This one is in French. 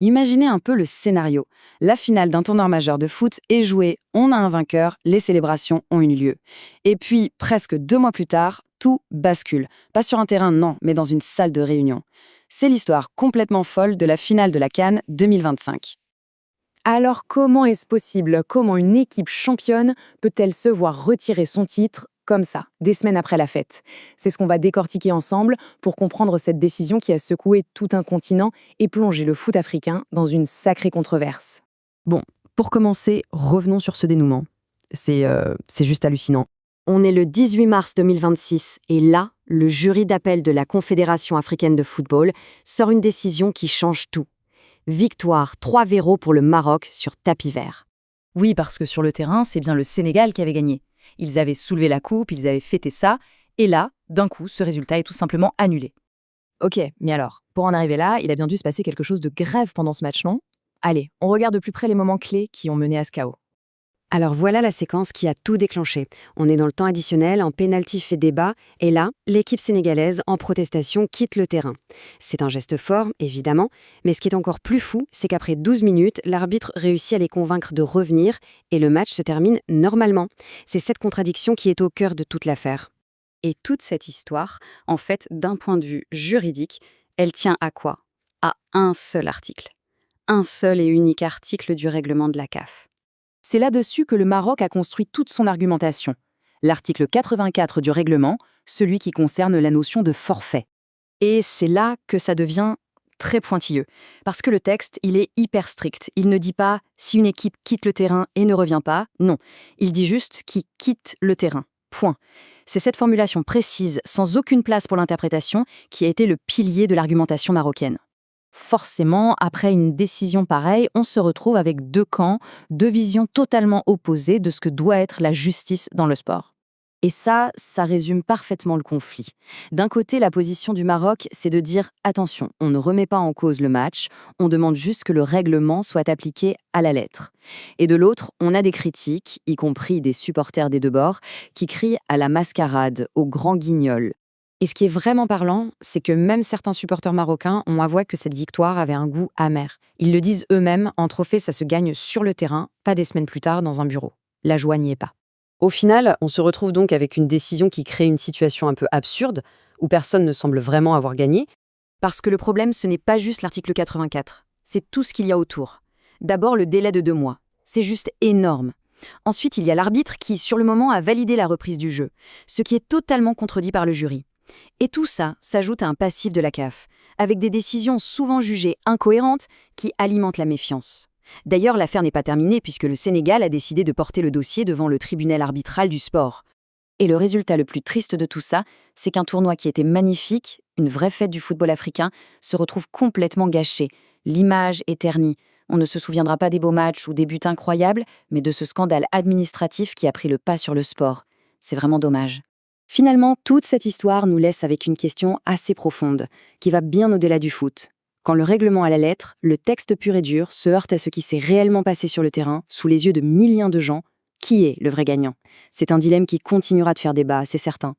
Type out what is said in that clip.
Imaginez un peu le scénario. La finale d'un tournoi majeur de foot est jouée, on a un vainqueur, les célébrations ont eu lieu. Et puis, presque 2 mois plus tard, tout bascule. Pas sur un terrain, non, mais dans une salle de réunion. C'est l'histoire complètement folle de la finale de la CAN 2025. Alors comment est-ce possible? Comment une équipe championne peut-elle se voir retirer son titre comme ça, des semaines après la fête? C'est ce qu'on va décortiquer ensemble pour comprendre cette décision qui a secoué tout un continent et plongé le foot africain dans une sacrée controverse. Bon, pour commencer, revenons sur ce dénouement. C'est juste hallucinant. On est le 18 mars 2026 et là, le jury d'appel de la Confédération africaine de football sort une décision qui change tout. Victoire 3-0 pour le Maroc sur tapis vert. Oui, parce que sur le terrain, c'est bien le Sénégal qui avait gagné. Ils avaient soulevé la coupe, ils avaient fêté ça, et là, d'un coup, ce résultat est tout simplement annulé. Ok, mais alors, pour en arriver là, il a bien dû se passer quelque chose de grave pendant ce match, non? Allez, on regarde de plus près les moments clés qui ont mené à ce chaos. Alors voilà la séquence qui a tout déclenché. On est dans le temps additionnel, en pénalty fait débat, et là, l'équipe sénégalaise, en protestation, quitte le terrain. C'est un geste fort, évidemment, mais ce qui est encore plus fou, c'est qu'après 12 minutes, l'arbitre réussit à les convaincre de revenir, et le match se termine normalement. C'est cette contradiction qui est au cœur de toute l'affaire. Et toute cette histoire, en fait, d'un point de vue juridique, elle tient à quoi? À un seul article. Un seul et unique article du règlement de la CAF. C'est là-dessus que le Maroc a construit toute son argumentation. L'article 84 du règlement, celui qui concerne la notion de forfait. Et c'est là que ça devient très pointilleux. Parce que le texte, il est hyper strict. Il ne dit pas si une équipe quitte le terrain et ne revient pas. Non, il dit juste qui quitte le terrain. Point. C'est cette formulation précise, sans aucune place pour l'interprétation, qui a été le pilier de l'argumentation marocaine. Forcément, après une décision pareille, on se retrouve avec deux camps, deux visions totalement opposées de ce que doit être la justice dans le sport. Et ça résume parfaitement le conflit. D'un côté, la position du Maroc, c'est de dire « Attention, on ne remet pas en cause le match, on demande juste que le règlement soit appliqué à la lettre. » Et de l'autre, on a des critiques, y compris des supporters des deux bords, qui crient à la mascarade, au grand guignol. Et ce qui est vraiment parlant, c'est que même certains supporters marocains ont avoué que cette victoire avait un goût amer. Ils le disent eux-mêmes, un trophée ça se gagne sur le terrain, pas des semaines plus tard dans un bureau. La joie n'y est pas. Au final, on se retrouve donc avec une décision qui crée une situation un peu absurde, où personne ne semble vraiment avoir gagné. Parce que le problème, ce n'est pas juste l'article 84, c'est tout ce qu'il y a autour. D'abord, le délai de 2 mois. C'est juste énorme. Ensuite, il y a l'arbitre qui, sur le moment, a validé la reprise du jeu, ce qui est totalement contredit par le jury. Et tout ça s'ajoute à un passif de la CAF, avec des décisions souvent jugées incohérentes qui alimentent la méfiance. D'ailleurs, l'affaire n'est pas terminée puisque le Sénégal a décidé de porter le dossier devant le tribunal arbitral du sport. Et le résultat le plus triste de tout ça, c'est qu'un tournoi qui était magnifique, une vraie fête du football africain, se retrouve complètement gâché. L'image est ternie. On ne se souviendra pas des beaux matchs ou des buts incroyables, mais de ce scandale administratif qui a pris le pas sur le sport. C'est vraiment dommage. Finalement, toute cette histoire nous laisse avec une question assez profonde, qui va bien au-delà du foot. Quand le règlement à la lettre, le texte pur et dur, se heurte à ce qui s'est réellement passé sur le terrain, sous les yeux de millions de gens, qui est le vrai gagnant? C'est un dilemme qui continuera de faire débat, c'est certain.